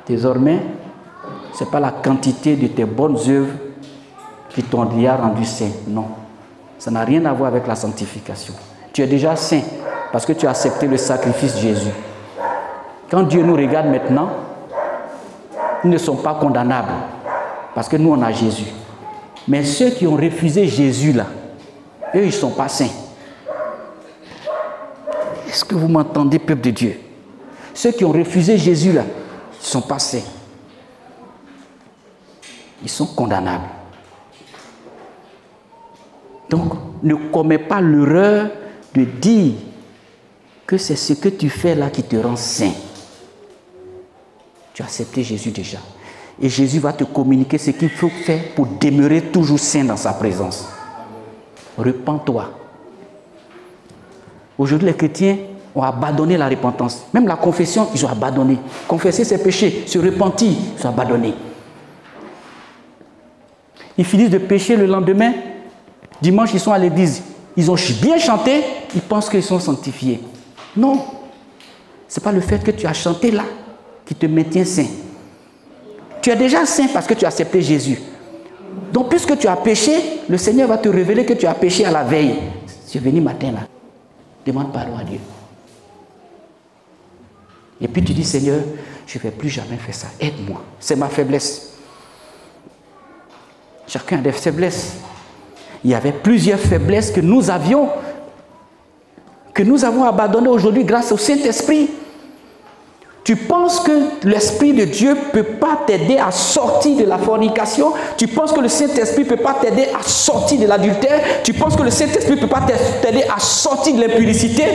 Désormais, ce n'est pas la quantité de tes bonnes œuvres qui t'ont rendu saint. Non. Ça n'a rien à voir avec la sanctification. Tu es déjà saint parce que tu as accepté le sacrifice de Jésus. Quand Dieu nous regarde maintenant, ils ne sont pas condamnables parce que nous, on a Jésus. Mais ceux qui ont refusé Jésus, là, eux, ils ne sont pas saints. Est-ce que vous m'entendez, peuple de Dieu? Ceux qui ont refusé Jésus, là, ils ne sont pas saints. Ils sont condamnables. Donc, ne commets pas l'erreur de dire que c'est ce que tu fais là qui te rend saint. Tu as accepté Jésus déjà. Et Jésus va te communiquer ce qu'il faut faire pour demeurer toujours saint dans sa présence. Repens-toi. Aujourd'hui, les chrétiens ont abandonné la repentance. Même la confession, ils ont abandonné. Confesser ses péchés, se repentir, ils ont abandonné. Ils finissent de pécher le lendemain. Dimanche, ils sont à l'église. Ils ont bien chanté, ils pensent qu'ils sont sanctifiés. Non. Ce n'est pas le fait que tu as chanté là qui te maintient saint. Tu es déjà saint parce que tu as accepté Jésus. Donc, puisque tu as péché, le Seigneur va te révéler que tu as péché à la veille. Tu es venu matin là. Demande pardon à Dieu. Et puis tu dis, Seigneur, je ne vais plus jamais faire ça. Aide-moi. C'est ma faiblesse. Chacun a des faiblesses. Il y avait plusieurs faiblesses que nous avons abandonnées aujourd'hui grâce au Saint-Esprit. Tu penses que l'Esprit de Dieu ne peut pas t'aider à sortir de la fornication. Tu penses que le Saint-Esprit ne peut pas t'aider à sortir de l'adultère. Tu penses que le Saint-Esprit ne peut pas t'aider à sortir de l'impudicité.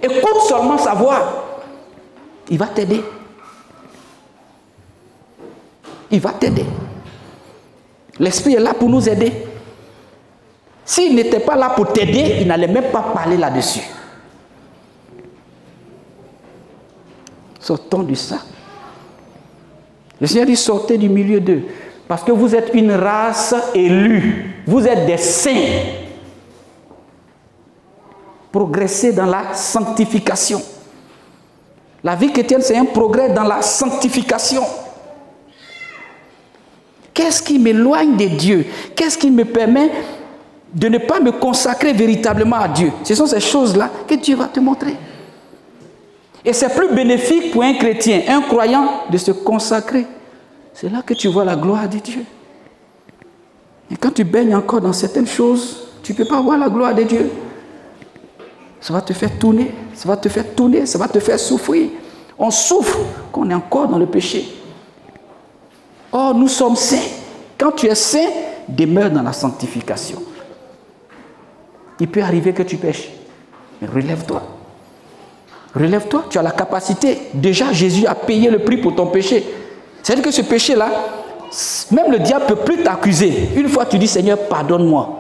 Écoute seulement sa voix. Il va t'aider. Il va t'aider. L'Esprit est là pour nous aider. S'il n'était pas là pour t'aider, il n'allait même pas parler là-dessus. Sortons de ça. Le Seigneur dit, sortez du milieu d'eux. Parce que vous êtes une race élue. Vous êtes des saints. Progressez dans la sanctification. La vie chrétienne, c'est un progrès dans la sanctification. Qu'est-ce qui m'éloigne de Dieu? Qu'est-ce qui me permet de ne pas me consacrer véritablement à Dieu? Ce sont ces choses-là que Dieu va te montrer. Et c'est plus bénéfique pour un chrétien, un croyant, de se consacrer. C'est là que tu vois la gloire de Dieu. Et quand tu baignes encore dans certaines choses, tu ne peux pas voir la gloire de Dieu. Ça va te faire tourner, ça va te faire tourner, ça va te faire souffrir. On souffre quand on est encore dans le péché. Or, nous sommes saints. Quand tu es saint, demeure dans la sanctification. Il peut arriver que tu pêches, mais relève-toi. Relève-toi, tu as la capacité. Déjà, Jésus a payé le prix pour ton péché. C'est-à-dire que ce péché-là, même le diable ne peut plus t'accuser. Une fois tu dis, Seigneur, pardonne-moi.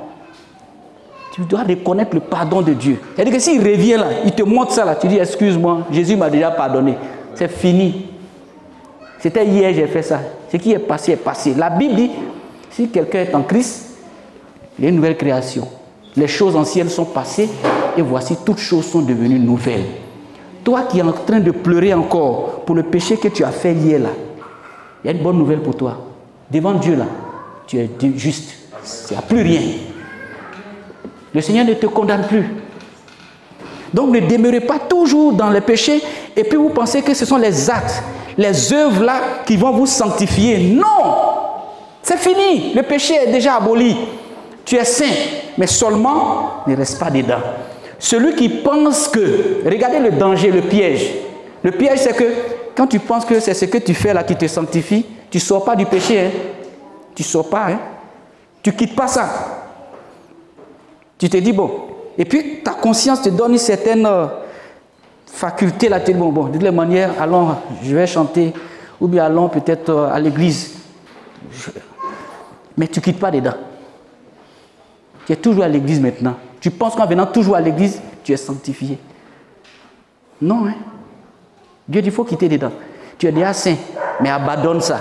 Tu dois reconnaître le pardon de Dieu. C'est-à-dire que s'il revient là, il te montre ça là, tu dis, excuse-moi, Jésus m'a déjà pardonné. C'est fini. C'était hier, j'ai fait ça. Ce qui est passé est passé. La Bible dit, si quelqu'un est en Christ, il y a une nouvelle création. Les choses anciennes sont passées et voici, toutes choses sont devenues nouvelles. Toi qui es en train de pleurer encore pour le péché que tu as fait hier là, il y a une bonne nouvelle pour toi. Devant Dieu là, tu es juste. Il n'y a plus rien. Le Seigneur ne te condamne plus. Donc ne demeurez pas toujours dans le péché et puis vous pensez que ce sont les actes, les œuvres là qui vont vous sanctifier. Non! C'est fini. Le péché est déjà aboli. Tu es saint, mais seulement ne reste pas dedans. Celui qui pense que, regardez le danger, le piège. Le piège, c'est que quand tu penses que c'est ce que tu fais là qui te sanctifie, tu ne sors pas du péché. Hein? Tu ne sors pas. Hein? Tu ne quittes pas ça. Tu te dis, bon. Et puis, ta conscience te donne une certaine faculté là. Tu dis, bon, de toute manière, allons, je vais chanter. Ou bien allons peut-être à l'église. Mais tu ne quittes pas dedans. Tu es toujours à l'église maintenant. Tu penses qu'en venant toujours à l'église, tu es sanctifié. Non, hein. Dieu dit, il faut quitter dedans. Tu es déjà saint, mais abandonne ça.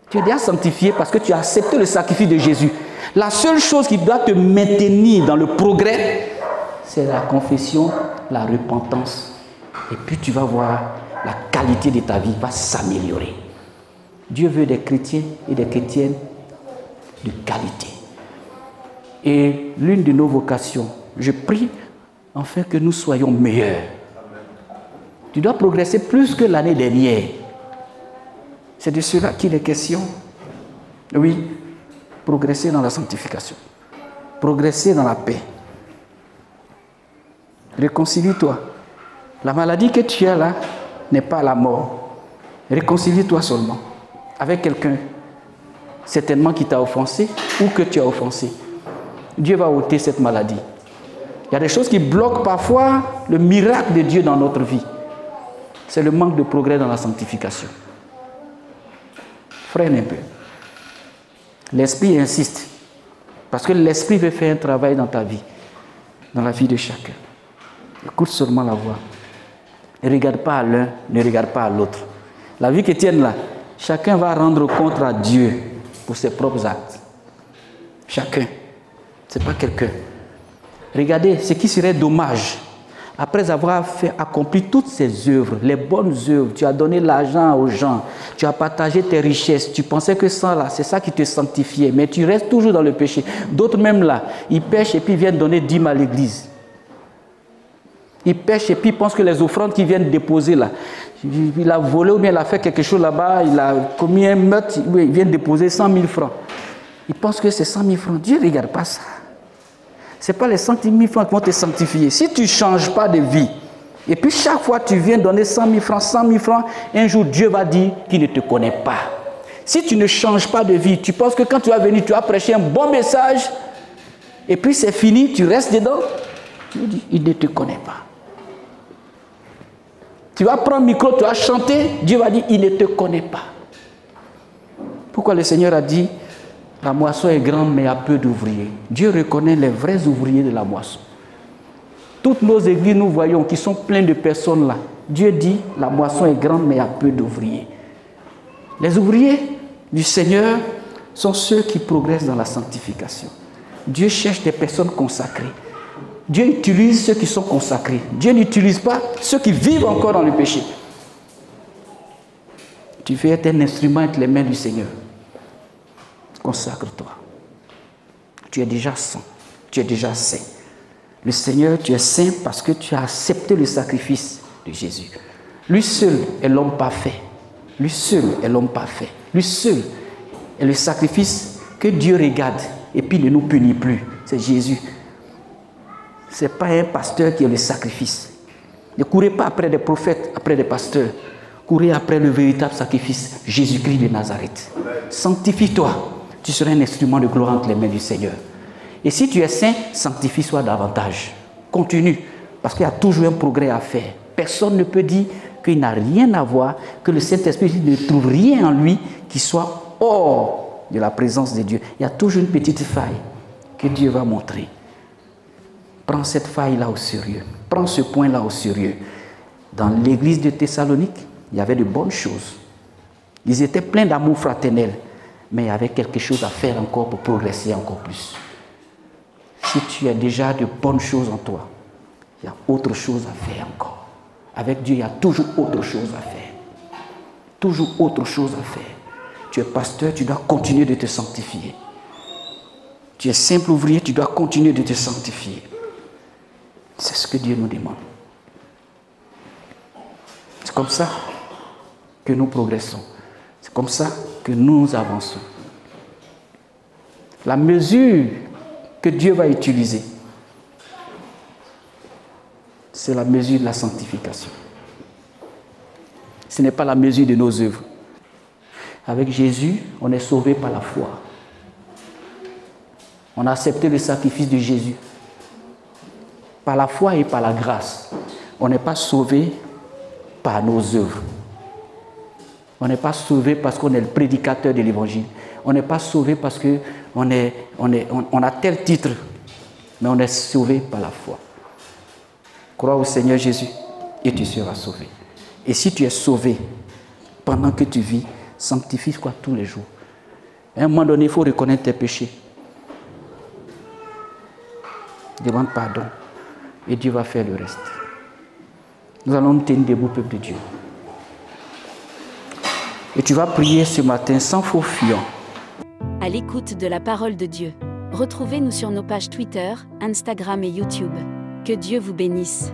Tu es déjà sanctifié parce que tu as accepté le sacrifice de Jésus. La seule chose qui doit te maintenir dans le progrès, c'est la confession, la repentance. Et puis tu vas voir la qualité de ta vie va s'améliorer. Dieu veut des chrétiens et des chrétiennes de qualité. Et l'une de nos vocations, je prie enfin que nous soyons meilleurs. Tu dois progresser plus que l'année dernière. C'est de cela qu'il est question. Oui, progresser dans la sanctification. Progresser dans la paix. Réconcilie-toi. La maladie que tu as là n'est pas la mort. Réconcilie-toi seulement avec quelqu'un, certainement qui t'a offensé ou que tu as offensé. Dieu va ôter cette maladie. Il y a des choses qui bloquent parfois le miracle de Dieu dans notre vie. C'est le manque de progrès dans la sanctification. Freine un peu. L'esprit insiste. Parce que l'esprit veut faire un travail dans ta vie, dans la vie de chacun. Écoute seulement la voix. Ne regarde pas à l'un, ne regarde pas à l'autre. La vie chrétienne là, chacun va rendre compte à Dieu pour ses propres actes. Chacun. Ce n'est pas quelqu'un. Regardez, ce qui serait dommage, après avoir accompli toutes ces œuvres, les bonnes œuvres, tu as donné l'argent aux gens, tu as partagé tes richesses, tu pensais que ça là, c'est ça qui te sanctifiait, mais tu restes toujours dans le péché. D'autres même là, ils pêchent et puis viennent donner 10 000 à l'église. Ils pêchent et puis ils pensent que les offrandes qu'ils viennent déposer là, il a volé ou bien il a fait quelque chose là-bas, il a commis un meurtre, il vient déposer 100 000 francs. Ils pensent que c'est 100 000 francs. Dieu ne regarde pas ça. Ce n'est pas les 100 000 francs qui vont te sanctifier. Si tu ne changes pas de vie, et puis chaque fois tu viens donner 100 000 francs, un jour Dieu va dire qu'il ne te connaît pas. Si tu ne changes pas de vie, tu penses que quand tu vas venir, tu vas prêcher un bon message, et puis c'est fini, tu restes dedans, Dieu dit, il ne te connaît pas. Tu vas prendre le micro, tu vas chanter, Dieu va dire, il ne te connaît pas. Pourquoi le Seigneur a dit, la moisson est grande, mais il y a peu d'ouvriers. Dieu reconnaît les vrais ouvriers de la moisson. Toutes nos églises, nous voyons, qui sont pleines de personnes là. Dieu dit, la moisson est grande, mais il y a peu d'ouvriers. Les ouvriers du Seigneur sont ceux qui progressent dans la sanctification. Dieu cherche des personnes consacrées. Dieu utilise ceux qui sont consacrés. Dieu n'utilise pas ceux qui vivent encore dans le péché. Tu veux être un instrument entre les mains du Seigneur. Consacre-toi. Tu es déjà saint. Tu es déjà saint. Le Seigneur, tu es saint parce que tu as accepté le sacrifice de Jésus. Lui seul est l'homme parfait. Lui seul est l'homme parfait. Lui seul est le sacrifice que Dieu regarde et puis ne nous punit plus. C'est Jésus. Ce n'est pas un pasteur qui est le sacrifice. Ne courez pas après des prophètes, après des pasteurs. Courez après le véritable sacrifice, Jésus-Christ de Nazareth. Sanctifie-toi. Tu seras un instrument de gloire entre les mains du Seigneur. Et si tu es saint, sanctifie-toi davantage. Continue, parce qu'il y a toujours un progrès à faire. Personne ne peut dire qu'il n'a rien à voir, que le Saint-Esprit ne trouve rien en lui qui soit hors de la présence de Dieu. Il y a toujours une petite faille que Dieu va montrer. Prends cette faille-là au sérieux. Prends ce point-là au sérieux. Dans l'église de Thessalonique, il y avait de bonnes choses. Ils étaient pleins d'amour fraternel, mais il y avait quelque chose à faire encore pour progresser encore plus. Si tu as déjà de bonnes choses en toi, il y a autre chose à faire encore. Avec Dieu, il y a toujours autre chose à faire. Toujours autre chose à faire. Tu es pasteur, tu dois continuer de te sanctifier. Tu es simple ouvrier, tu dois continuer de te sanctifier. C'est ce que Dieu nous demande. C'est comme ça que nous progressons. C'est comme ça que nous avançons. La mesure que Dieu va utiliser, c'est la mesure de la sanctification. Ce n'est pas la mesure de nos œuvres. Avec Jésus, on est sauvé par la foi. On a accepté le sacrifice de Jésus. Par la foi et par la grâce. On n'est pas sauvé par nos œuvres. On n'est pas sauvé parce qu'on est le prédicateur de l'évangile. On n'est pas sauvé parce qu'on a tel titre. Mais on est sauvé par la foi. Crois au Seigneur Jésus et tu seras sauvé. Et si tu es sauvé pendant que tu vis, sanctifie-toi tous les jours. À un moment donné, il faut reconnaître tes péchés. Demande pardon. Et Dieu va faire le reste. Nous allons nous tenir debout, peuple de Dieu. Et tu vas prier ce matin sans faux fuyant. À l'écoute de la parole de Dieu. Retrouvez-nous sur nos pages Twitter, Instagram et YouTube. Que Dieu vous bénisse.